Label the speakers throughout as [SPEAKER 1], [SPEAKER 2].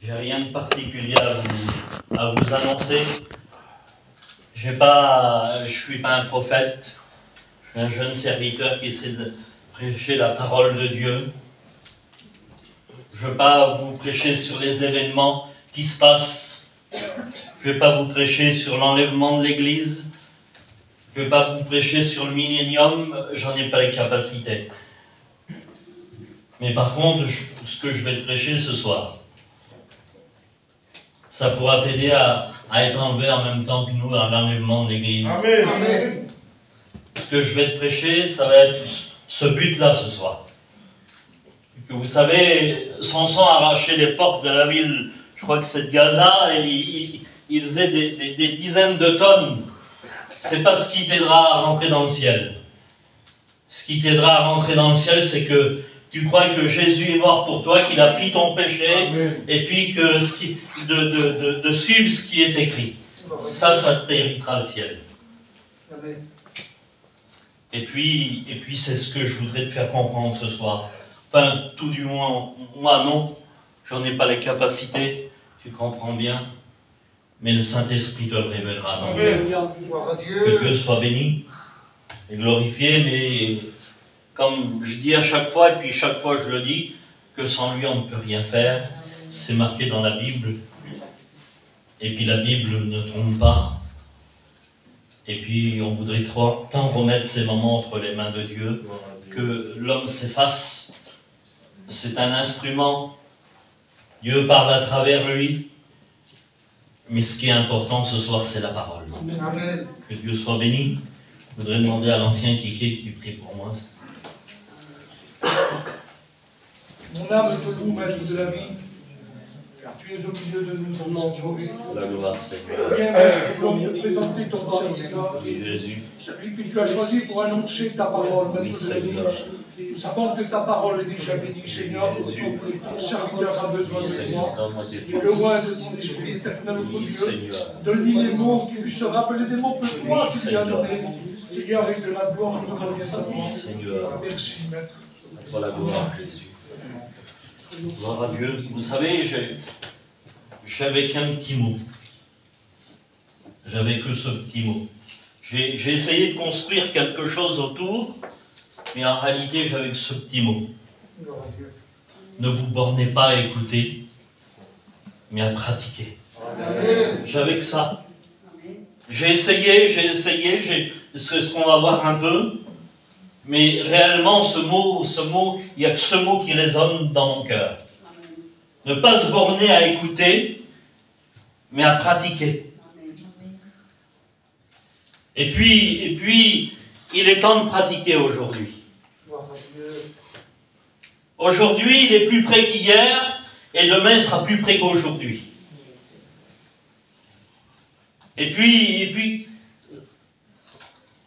[SPEAKER 1] J'ai rien de particulier à vous annoncer. Je suis pas un prophète. Je suis un jeune serviteur qui essaie de prêcher la parole de Dieu. Je ne veux pas vous prêcher sur les événements qui se passent. Je ne vais pas vous prêcher sur l'enlèvement de l'Église. Je ne vais pas vous prêcher sur le millénium. J'en ai pas les capacités. Mais par contre, ce que je vais te prêcher ce soir, ça pourra t'aider à être enlevé en même temps que nous à l'enlèvement de l'Église.
[SPEAKER 2] Amen. Amen.
[SPEAKER 1] Ce que je vais te prêcher, ça va être ce but-là ce soir. Que vous savez, Samson a arraché les portes de la ville, je crois que c'est de Gaza, et il faisait des dizaines de tonnes. C'est pas ce qui t'aidera à rentrer dans le ciel. Ce qui t'aidera à rentrer dans le ciel, c'est que tu crois que Jésus est mort pour toi, qu'il a pris ton péché, Amen. Et puis que de suivre ce qui est écrit. Ça t'héritera le ciel. Amen. Et puis c'est ce que je voudrais te faire comprendre ce soir. Enfin, tout du moins, moi non, j'en ai pas les capacités, tu comprends bien, mais le Saint-Esprit te le révélera. Donc, que Dieu soit béni et glorifié, mais comme je dis à chaque fois, et puis chaque fois je le dis, que sans lui on ne peut rien faire, c'est marqué dans la Bible, et puis la Bible ne trompe pas. Et puis on voudrait tant remettre ces moments entre les mains de Dieu, que l'homme s'efface. C'est un instrument. Dieu parle à travers lui. Mais ce qui est important ce soir, c'est la parole. Amen. Que Dieu soit béni. Je voudrais demander à l'ancien Kiki qui prie pour moi.
[SPEAKER 2] Mon âme te loue, maître de la vie, car tu es au milieu de nous dans cette journée.
[SPEAKER 1] La gloire, Seigneur.
[SPEAKER 2] Viens, Maître, pour présenter ton serviteur,
[SPEAKER 1] Jésus.
[SPEAKER 2] Celui que tu as choisi pour annoncer ta parole, maître de la vie. Nous savons que ta parole est déjà bénie, Seigneur. Ton serviteur a besoin de toi. Tu le vois de ton esprit éternel, notre Dieu. Donne-lui des mots qui puissent se rappeler des mots que toi tu lui as donnés. Seigneur, et de la gloire, nous reviendrons. Merci, Maître.
[SPEAKER 1] Pour la gloire, Jésus. Gloire à Dieu. Vous savez, j'avais qu'un petit mot. J'avais que ce petit mot. J'ai essayé de construire quelque chose autour, mais en réalité, j'avais que ce petit mot. Ne vous bornez pas à écouter, mais à pratiquer. J'avais que ça. J'ai essayé, c'est ce qu'on va voir un peu, mais réellement, ce mot, il n'y a que ce mot qui résonne dans mon cœur. Ne pas se borner à écouter, mais à pratiquer. Et puis, il est temps de pratiquer aujourd'hui. Aujourd'hui, il est plus près qu'hier, et demain, il sera plus près qu'aujourd'hui. Et puis,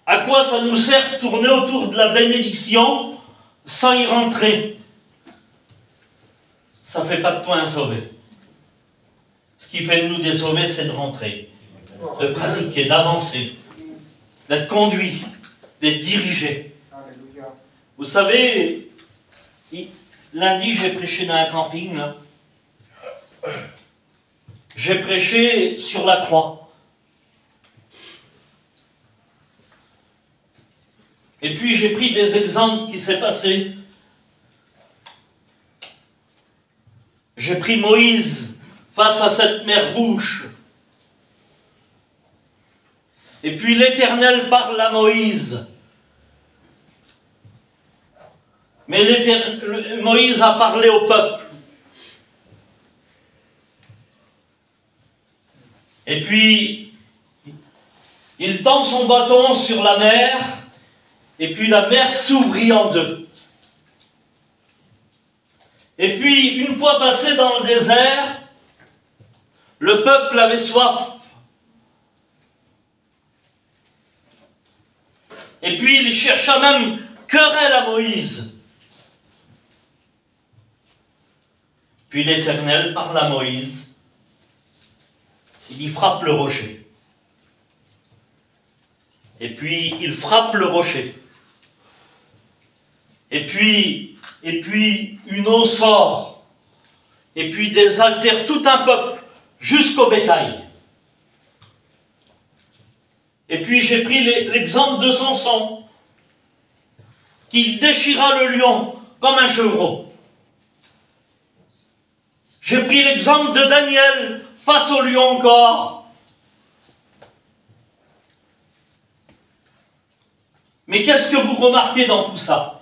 [SPEAKER 1] à quoi ça nous sert de tourner autour de la bénédiction sans y rentrer? Ça ne fait pas de toi un sauvé. Ce qui fait de nous des sauvés, c'est de rentrer, de pratiquer, d'avancer, d'être conduit, d'être dirigé. Vous savez, lundi, j'ai prêché dans un camping, là. J'ai prêché sur la croix. Et puis j'ai pris des exemples qui s'est passé. J'ai pris Moïse face à cette mer rouge. Et puis l'Éternel parle à Moïse. Mais Moïse a parlé au peuple. Et puis, il tend son bâton sur la mer, et puis la mer s'ouvrit en deux. Et puis, une fois passé dans le désert, le peuple avait soif. Et puis, il chercha même querelle à Moïse. Puis l'Éternel parle à Moïse. Il dit, frappe le rocher. Et puis, il frappe le rocher. Et puis une eau sort. et puis désaltère tout un peuple jusqu'au bétail. Et puis j'ai pris l'exemple de Samson, qui déchira le lion comme un chevreau. J'ai pris l'exemple de Daniel face au lion encore. Mais qu'est-ce que vous remarquez dans tout ça?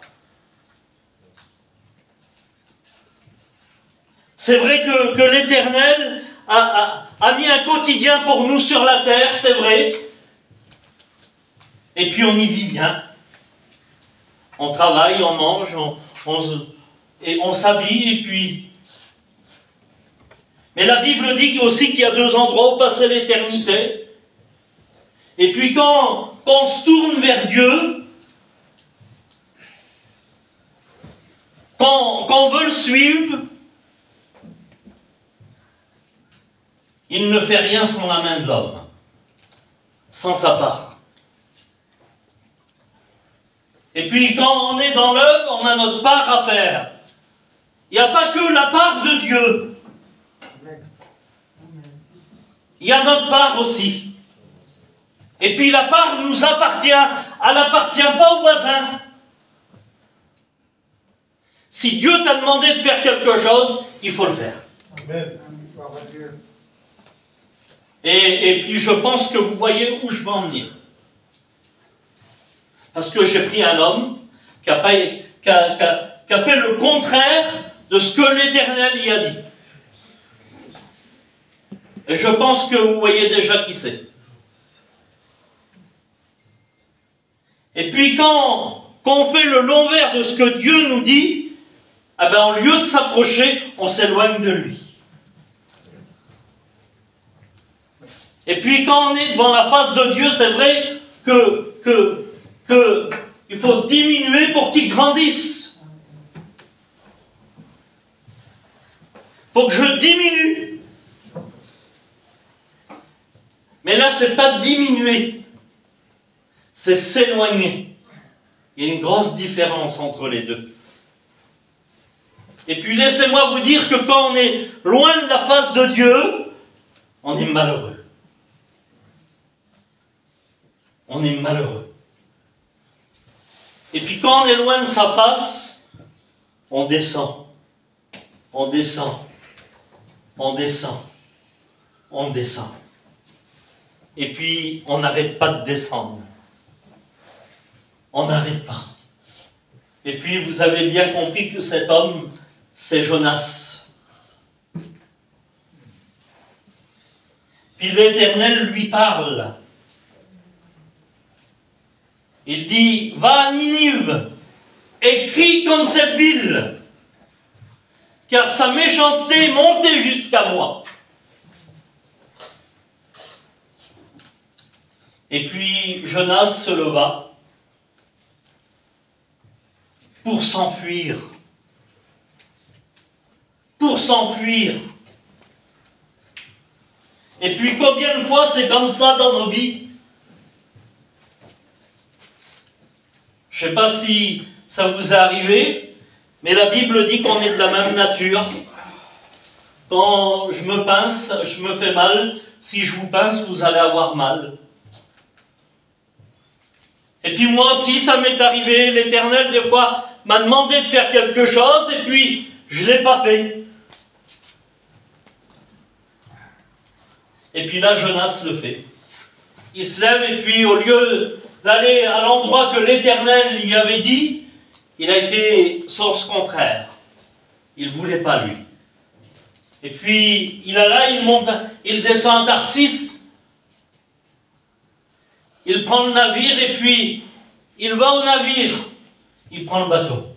[SPEAKER 1] C'est vrai que l'Éternel a mis un quotidien pour nous sur la terre, c'est vrai. Et puis on y vit bien. On travaille, on mange, on s'habille, et puis... Mais la Bible dit aussi qu'il y a deux endroits où passer l'éternité. Et puis quand on se tourne vers Dieu, quand on veut le suivre, il ne fait rien sans la main de l'homme, sans sa part. Et puis quand on est dans l'œuvre, on a notre part à faire. Il n'y a pas que la part de Dieu. Il y a notre part aussi. Et puis la part nous appartient, elle n'appartient pas au voisin. Si Dieu t'a demandé de faire quelque chose, il faut le faire.
[SPEAKER 2] Amen.
[SPEAKER 1] Et puis je pense que vous voyez où je veux en venir. Parce que j'ai pris un homme qui a fait le contraire de ce que l'Éternel y a dit. Et je pense que vous voyez déjà qui c'est. Et puis quand on fait le l'envers de ce que Dieu nous dit, eh ben, au lieu de s'approcher, on s'éloigne de lui. Et puis quand on est devant la face de Dieu, c'est vrai que il faut diminuer pour qu'il grandisse. Il faut que je diminue. Mais là, c'est pas diminuer, c'est s'éloigner. Il y a une grosse différence entre les deux. Et puis laissez-moi vous dire que quand on est loin de la face de Dieu, on est malheureux. On est malheureux. Et puis quand on est loin de sa face, on descend. On descend. On descend. On descend. Et puis on n'arrête pas de descendre. On n'arrête pas. Et puis vous avez bien compris que cet homme, c'est Jonas. Puis l'Éternel lui parle. Il dit, va à Ninive et crie contre cette ville, car sa méchanceté est montée jusqu'à moi. Et puis Jonas se leva pour s'enfuir. Pour s'enfuir. Et puis combien de fois c'est comme ça dans nos vies? Je ne sais pas si ça vous est arrivé, mais la Bible dit qu'on est de la même nature. Quand je me pince, je me fais mal. Si je vous pince, vous allez avoir mal. Et puis moi aussi, ça m'est arrivé. L'Éternel, des fois, m'a demandé de faire quelque chose, et puis je ne l'ai pas fait. Et puis là, Jonas le fait. Il se lève, et puis au lieu d'aller à l'endroit que l'Éternel lui avait dit, il a été sens contraire. Il ne voulait pas, lui. Et puis, il il descend à Tarsis, il prend le navire, et puis, il va au navire, il prend le bateau.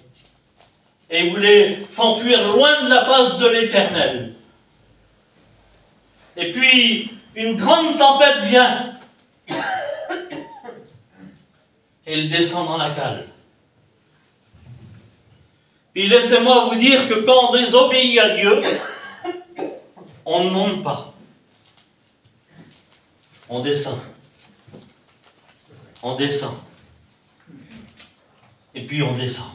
[SPEAKER 1] Et il voulait s'enfuir loin de la face de l'Éternel. Et puis, une grande tempête vient. Et il descend dans la cale. Puis laissez-moi vous dire que quand on désobéit à Dieu, on ne monte pas. On descend. On descend. Et puis on descend.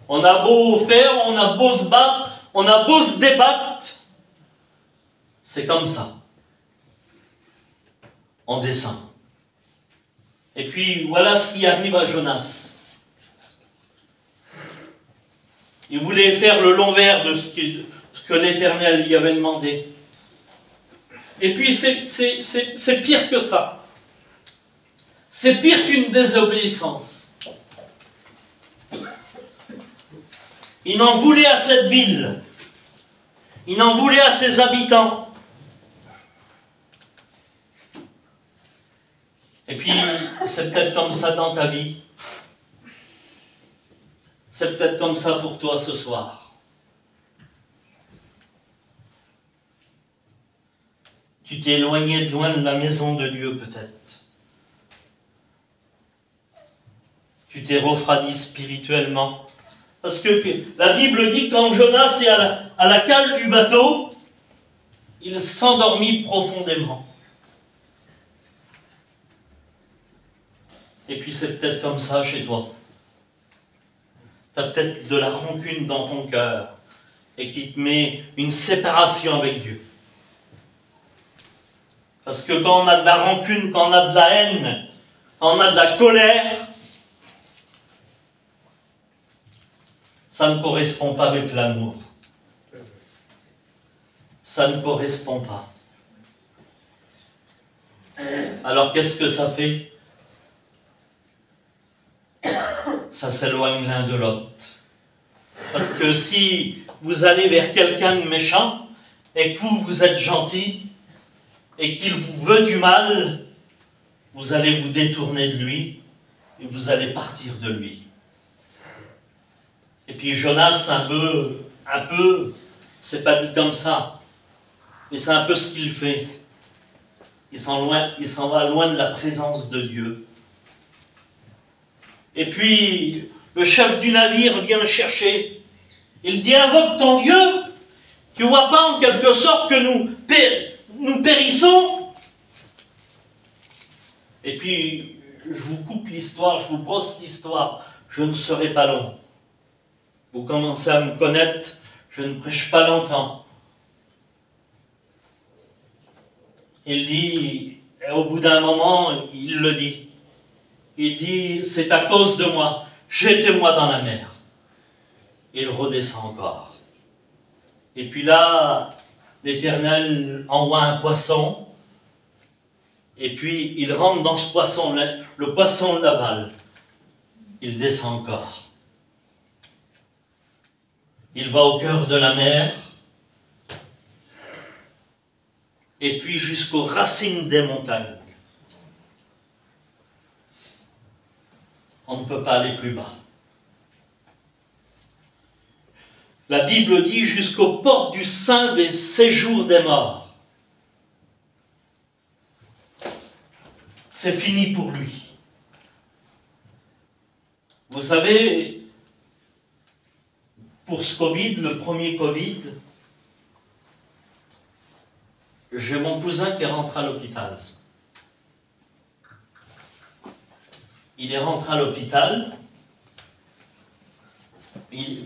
[SPEAKER 1] On a beau faire, on a beau se battre, on a beau se débattre, c'est comme ça. On descend. Et puis voilà ce qui arrive à Jonas. Il voulait faire le long vers de ce que l'Éternel lui avait demandé. Et puis c'est pire que ça. C'est pire qu'une désobéissance. Il en voulait à cette ville. Il en voulait à ses habitants. Et puis, c'est peut-être comme ça dans ta vie. C'est peut-être comme ça pour toi ce soir. Tu t'es éloigné de loin de la maison de Dieu peut-être. Tu t'es refroidi spirituellement. Parce que la Bible dit quand Jonas est à la cale du bateau, il s'endormit profondément. Et puis c'est peut-être comme ça chez toi. Tu as peut-être de la rancune dans ton cœur et qui te met une séparation avec Dieu. Parce que quand on a de la rancune, quand on a de la haine, quand on a de la colère, ça ne correspond pas avec l'amour. Ça ne correspond pas. Alors qu'est-ce que ça fait? Ça s'éloigne l'un de l'autre. Parce que si vous allez vers quelqu'un de méchant et que vous êtes gentil et qu'il vous veut du mal, vous allez vous détourner de lui et vous allez partir de lui. Et puis Jonas, un peu, c'est pas dit comme ça, mais c'est un peu ce qu'il fait. Il s'en va loin de la présence de Dieu. Et puis, le chef du navire vient le chercher. Il dit, invoque ton Dieu. Tu ne vois pas en quelque sorte que nous périssons? Et puis, je vous coupe l'histoire, je vous brosse l'histoire. Je ne serai pas long. Vous commencez à me connaître, je ne prêche pas longtemps. Il dit, et au bout d'un moment, il le dit. Il dit, c'est à cause de moi, jetez-moi dans la mer. Il redescend encore. Et puis là, l'Éternel envoie un poisson, et puis il rentre dans ce poisson, le poisson l'avale. Il descend encore. Il va au cœur de la mer, et puis jusqu'aux racines des montagnes. On ne peut pas aller plus bas. La Bible dit jusqu'aux portes du sein des séjours des morts. C'est fini pour lui. Vous savez, pour ce Covid, le premier Covid, j'ai mon cousin qui est rentré à l'hôpital. Il est rentré à l'hôpital,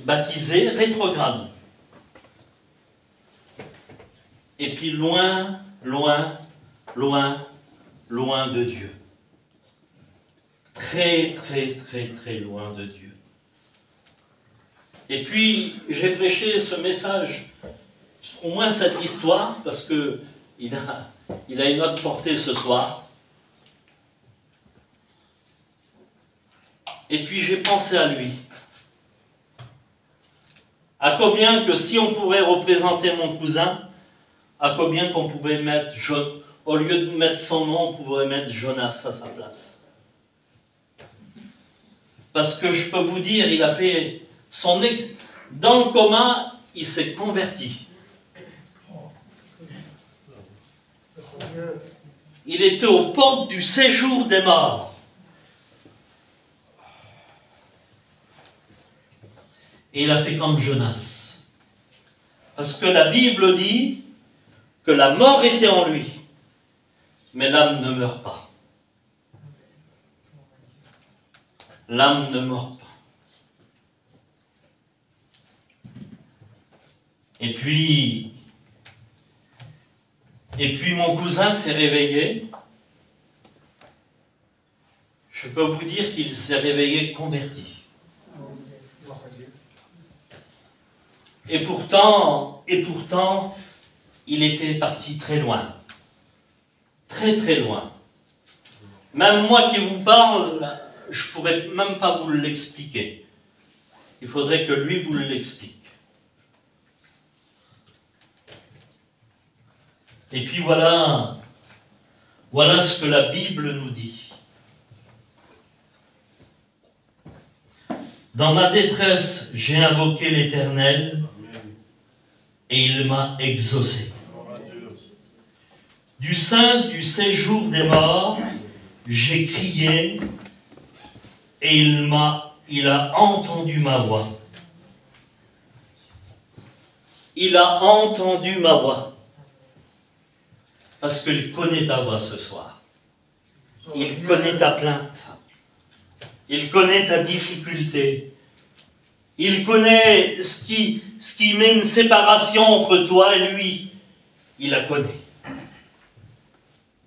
[SPEAKER 1] baptisé rétrograde. Et puis loin, loin, loin, loin de Dieu. Très, très, très, très loin de Dieu. Et puis, j'ai prêché ce message, au moins cette histoire, parce qu'il a une autre portée ce soir. Et puis j'ai pensé à lui. À combien que si on pourrait représenter mon cousin, à combien qu'on pouvait mettre, au lieu de mettre son nom, on pourrait mettre Jonas à sa place. Parce que je peux vous dire, il a fait dans le coma, il s'est converti. Il était aux portes du séjour des morts. Et il a fait comme Jonas. Parce que la Bible dit que la mort était en lui, mais l'âme ne meurt pas. L'âme ne meurt pas. Et puis mon cousin s'est réveillé. Je peux vous dire qu'il s'est réveillé converti. Et pourtant, il était parti très loin. Très très loin. Même moi qui vous parle, je ne pourrais même pas vous l'expliquer. Il faudrait que lui vous l'explique. Et puis voilà ce que la Bible nous dit. Dans ma détresse, j'ai invoqué l'Éternel et il m'a exaucé. Du sein du séjour des morts, j'ai crié et il a entendu ma voix. Il a entendu ma voix. Parce qu'il connaît ta voix ce soir. Il connaît ta plainte. Il connaît ta difficulté. Il connaît ce qui met une séparation entre toi et lui. Il la connaît.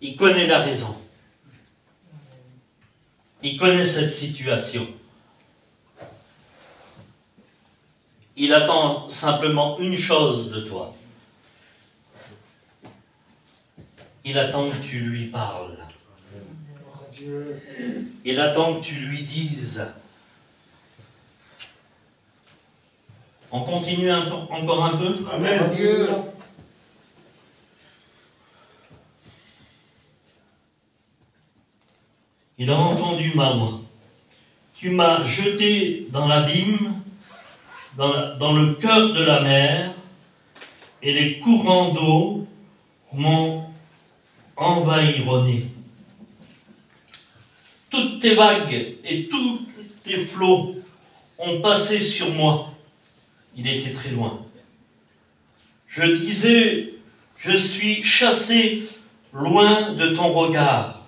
[SPEAKER 1] Il connaît la raison. Il connaît cette situation. Il attend simplement une chose de toi. Il attend que tu lui parles. Il attend que tu lui dises. On continue encore un peu?
[SPEAKER 2] Amen. Dieu.
[SPEAKER 1] Il a entendu ma voix. Tu m'as jeté dans l'abîme, dans le cœur de la mer, et les courants d'eau m'ont environné. Toutes tes vagues et tous tes flots ont passé sur moi. Il était très loin. Je disais, je suis chassé loin de ton regard.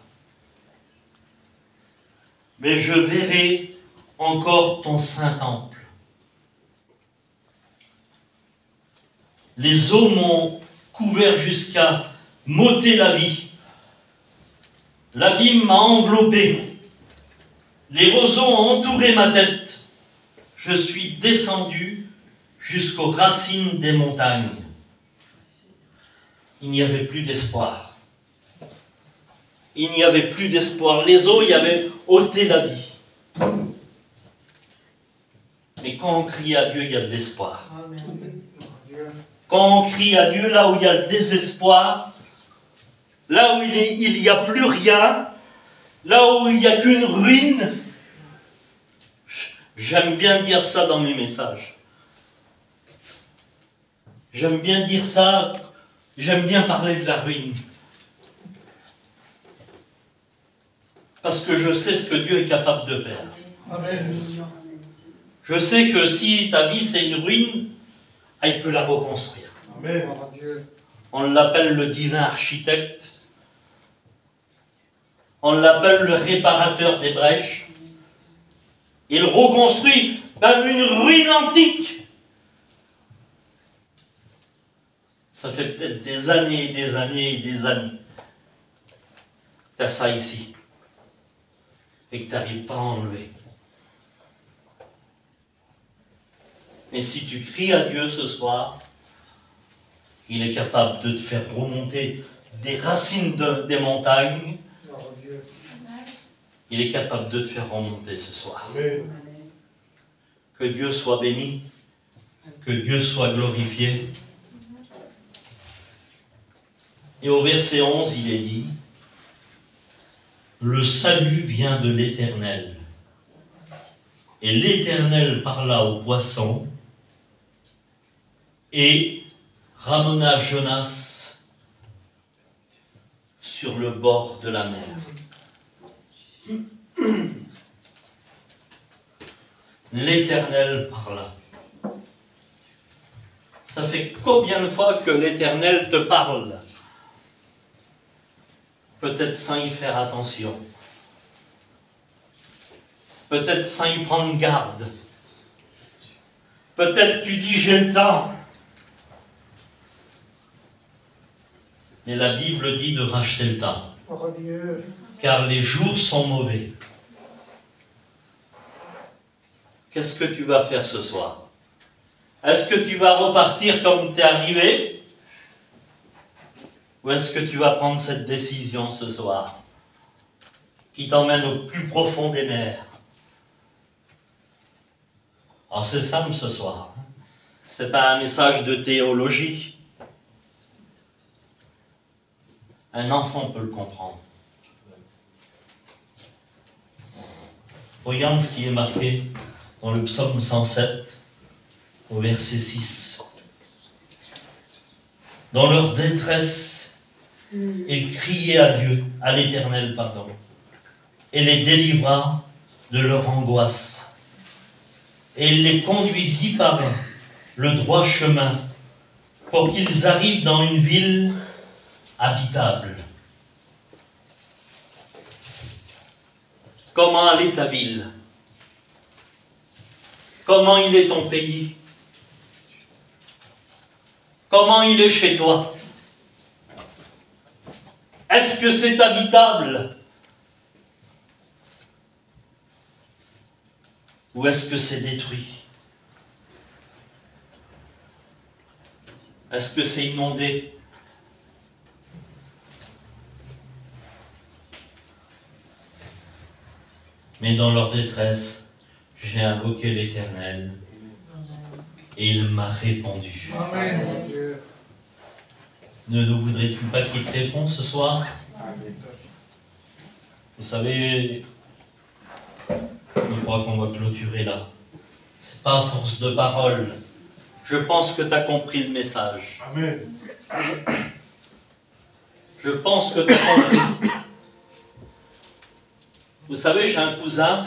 [SPEAKER 1] Mais je verrai encore ton saint temple. Les eaux m'ont couvert jusqu'à m'ôter la vie. L'abîme m'a enveloppé. Les roseaux ont entouré ma tête. Je suis descendu jusqu'aux racines des montagnes. Il n'y avait plus d'espoir. Il n'y avait plus d'espoir. Les eaux y avaient ôté la vie. Mais quand on crie à Dieu, il y a de l'espoir. Quand on crie à Dieu, là où il y a le désespoir, là où il n'y a plus rien, là où il n'y a qu'une ruine, j'aime bien dire ça dans mes messages. J'aime bien dire ça, j'aime bien parler de la ruine. Parce que je sais ce que Dieu est capable de faire.
[SPEAKER 2] Amen.
[SPEAKER 1] Je sais que si ta vie c'est une ruine, il peut la reconstruire.
[SPEAKER 2] Amen.
[SPEAKER 1] On l'appelle le divin architecte. On l'appelle le réparateur des brèches. Il reconstruit même une ruine antique. Ça fait peut-être des années et des années et des années. Tu as ça ici. Et que tu n'arrives pas à enlever. Mais si tu cries à Dieu ce soir, il est capable de te faire remonter des racines des montagnes. Il est capable de te faire remonter ce soir.
[SPEAKER 2] Amen.
[SPEAKER 1] Que Dieu soit béni, que Dieu soit glorifié. Et au verset 11, il est dit, le salut vient de l'Éternel. Et l'Éternel parla au poisson et ramena Jonas sur le bord de la mer. L'Éternel parla. Ça fait combien de fois que l'Éternel te parle? Peut-être sans y faire attention. Peut-être sans y prendre garde. Peut-être tu dis j'ai le temps. Mais la Bible dit de racheter le temps.
[SPEAKER 2] Gloire à Dieu.
[SPEAKER 1] Car les jours sont mauvais. Qu'est-ce que tu vas faire ce soir? Est-ce que tu vas repartir comme tu es arrivé? Ou est-ce que tu vas prendre cette décision ce soir qui t'emmène au plus profond des mers? Alors c'est simple ce soir. C'est pas un message de théologie. Un enfant peut le comprendre. Regarde ce qui est marqué dans le psaume 107, au verset 6. Dans leur détresse, ils criaient à Dieu, à l'Éternel, pardon, et les délivra de leur angoisse. Et il les conduisit par le droit chemin, pour qu'ils arrivent dans une ville habitable. Comment est ta ville? Comment il est ton pays? Comment il est chez toi? Est-ce que c'est habitable? Ou est-ce que c'est détruit? Est-ce que c'est inondé? Mais dans leur détresse, j'ai invoqué l'Éternel et il m'a répondu.
[SPEAKER 2] Amen.
[SPEAKER 1] Ne voudrais-tu pas qu'il te réponde ce soir? Vous savez, je crois qu'on va clôturer là. C'est pas à force de parole. Je pense que tu as compris le message.
[SPEAKER 2] Amen.
[SPEAKER 1] Je pense que tu as compris. Vous savez, j'ai un cousin,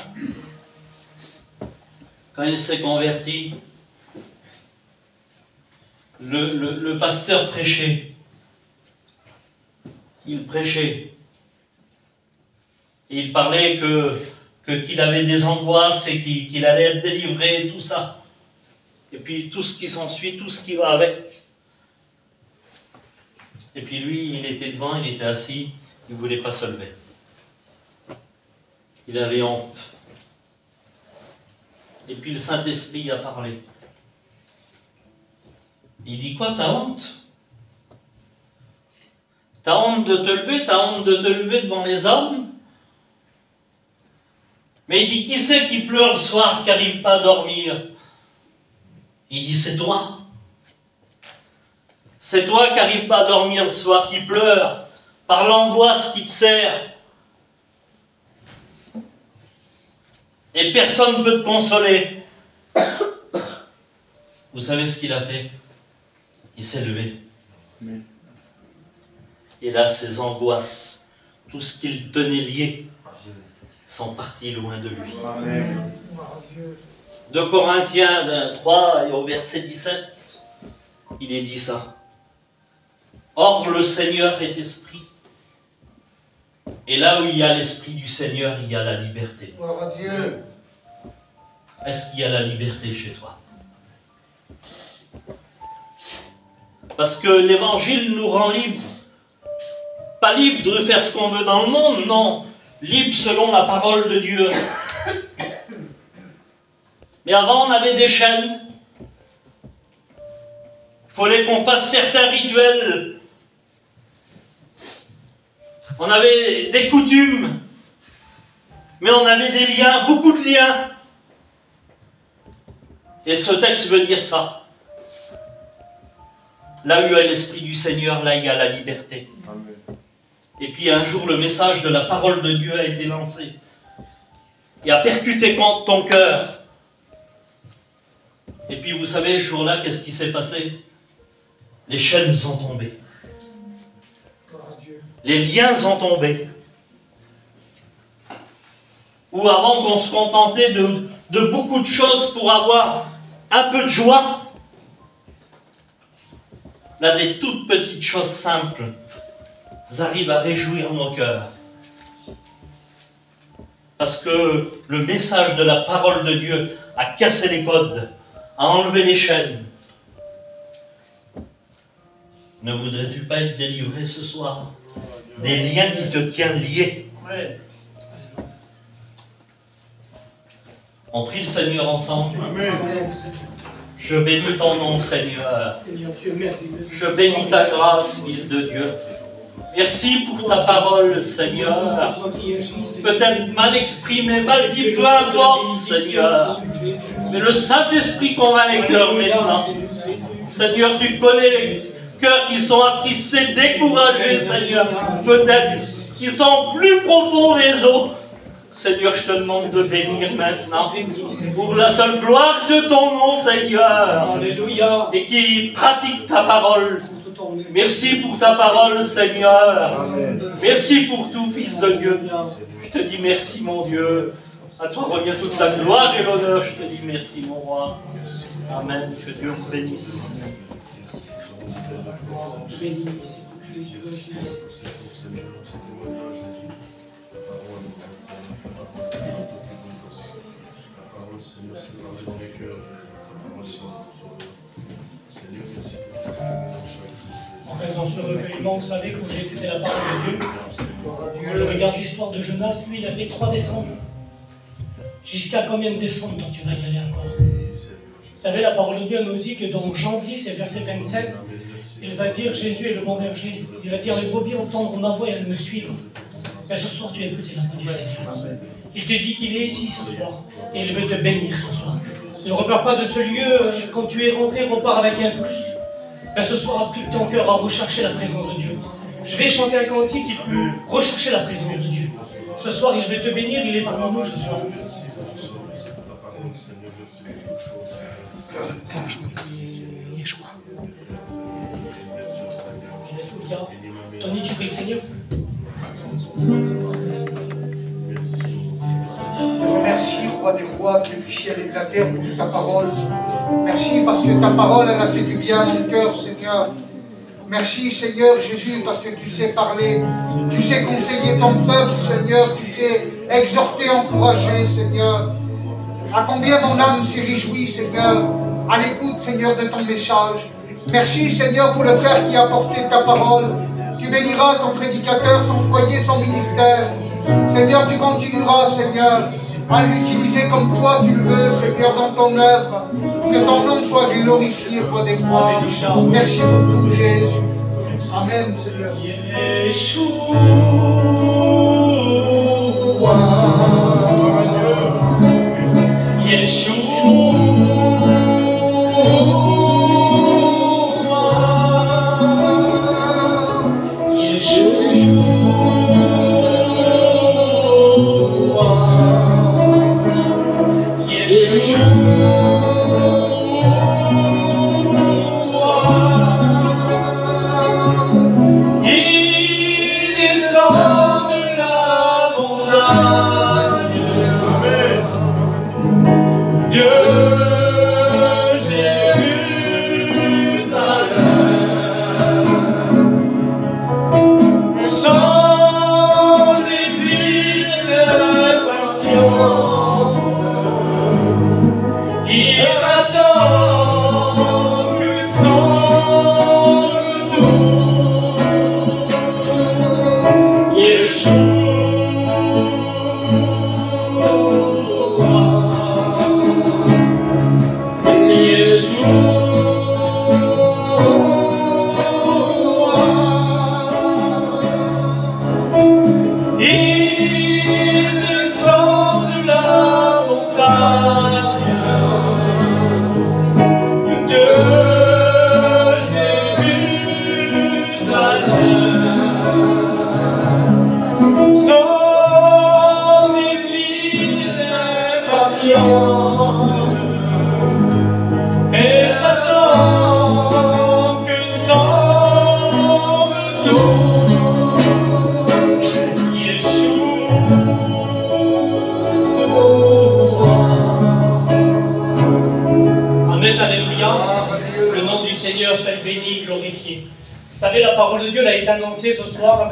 [SPEAKER 1] quand il s'est converti, le pasteur prêchait. Il prêchait. Et il parlait qu'il avait des angoisses et qu'il allait être délivré, tout ça. Et puis tout ce qui s'ensuit, tout ce qui va avec. Et puis lui, il était devant, il était assis, il ne voulait pas se lever. Il avait honte. Et puis le Saint-Esprit a parlé. Il dit quoi, t'as honte? T'as honte de te lever? T'as honte de te lever devant les hommes? Mais il dit, qui c'est qui pleure le soir, qui n'arrive pas à dormir? Il dit, c'est toi. C'est toi qui n'arrive pas à dormir le soir, qui pleure par l'angoisse qui te serre. Et personne ne peut te consoler. Vous savez ce qu'il a fait? Il s'est levé. Et là, ses angoisses, tout ce qui le tenait lié, sont partis loin de lui.
[SPEAKER 2] Amen.
[SPEAKER 1] 2 Corinthiens 3 et au verset 17, il est dit ça. Or, le Seigneur est esprit. Et là où il y a l'esprit du Seigneur, il y a la liberté.
[SPEAKER 2] Gloire à Dieu.
[SPEAKER 1] Est-ce qu'il y a la liberté chez toi? Parce que l'évangile nous rend libres. Pas libres de faire ce qu'on veut dans le monde, non. Libres selon la parole de Dieu. Mais avant, on avait des chaînes. Il fallait qu'on fasse certains rituels. On avait des coutumes. Mais on avait des liens, beaucoup de liens. Et ce texte veut dire ça. Là où il y a l'Esprit du Seigneur, là il y a la liberté.
[SPEAKER 2] Amen.
[SPEAKER 1] Et puis un jour, le message de la parole de Dieu a été lancé. Et a percuté contre ton cœur. Et puis vous savez, ce jour-là, qu'est-ce qui s'est passé? Les chaînes sont tombées.
[SPEAKER 2] Gloire à Dieu.
[SPEAKER 1] Les liens ont tombé. Ou avant qu'on se contentait de beaucoup de choses pour avoir un peu de joie, là des toutes petites choses simples arrivent à réjouir nos cœurs. Parce que le message de la parole de Dieu a cassé les codes, a enlevé les chaînes. Ne voudrais-tu pas être délivré ce soir? Des liens qui te tiennent lié.
[SPEAKER 3] Ouais.
[SPEAKER 1] On prie le Seigneur ensemble.
[SPEAKER 3] Amen.
[SPEAKER 1] Je bénis ton nom, Seigneur.
[SPEAKER 3] Seigneur, tu es merveilleux.
[SPEAKER 1] Je bénis ta grâce, Fils de Dieu. Merci pour ta parole, Seigneur. Peut-être mal exprimée, mal dit, peu importe, Seigneur. Mais le Saint-Esprit convainc les cœurs maintenant. Seigneur, tu connais les cœurs qui sont attristés, découragés, Seigneur. Peut-être qui sont plus profonds des autres. Seigneur, je te demande de bénir maintenant pour la seule gloire de ton nom, Seigneur.
[SPEAKER 3] Alléluia.
[SPEAKER 1] Et qui pratique ta parole. Merci pour ta parole, Seigneur. Merci pour tout, Fils de Dieu. Je te dis merci, mon Dieu. À toi revient toute la gloire et l'honneur. Je te dis merci, mon roi. Amen. Que Dieu vous bénisse.
[SPEAKER 3] En faisant ce recueillement, vous savez, quand j'ai écouté la parole de Dieu, quand je regarde l'histoire de Jonas, lui, il avait 3 descendants. Jusqu'à combien de descendants tu vas y aller encore? Vous savez, la parole de Dieu nous dit que dans Jean 10 et verset 27, il va dire, Jésus est le bon berger, il va dire, les brebis entendront ma voix et elles me suivent. Et ce soir, tu as écouté la voix du Seigneur. Il te dit qu'il est ici ce soir, et il veut te bénir ce soir. Ne repars pas de ce lieu, quand tu es rentré, repars avec un plus. Ben, ce soir, applique ton cœur à rechercher la présence de Dieu. Je vais chanter un cantique qui peut rechercher la présence de Dieu. Ce soir, il veut te bénir, il est parmi nous ce soir. Yeshua. Tony, tu pries le Seigneur.
[SPEAKER 4] Je remercie, Roi des rois, Dieu du ciel et de la terre, pour ta parole. Merci parce que ta parole, elle a fait du bien à mon cœur, Seigneur. Merci, Seigneur Jésus, parce que tu sais parler, tu sais conseiller ton peuple, Seigneur, tu sais exhorter, encourager, Seigneur. À combien mon âme s'est réjouie, Seigneur, à l'écoute, Seigneur, de ton message. Merci, Seigneur, pour le frère qui a apporté ta parole. Tu béniras ton prédicateur, son foyer, son ministère. Seigneur, tu continueras, Seigneur, à l'utiliser comme toi tu le veux, Seigneur, dans ton œuvre. Que ton nom soit glorifié, Roi des rois. Merci pour tout, Jésus. Amen, Seigneur.
[SPEAKER 3] Yeshua. Vous savez, la parole de Dieu elle a été annoncée ce soir.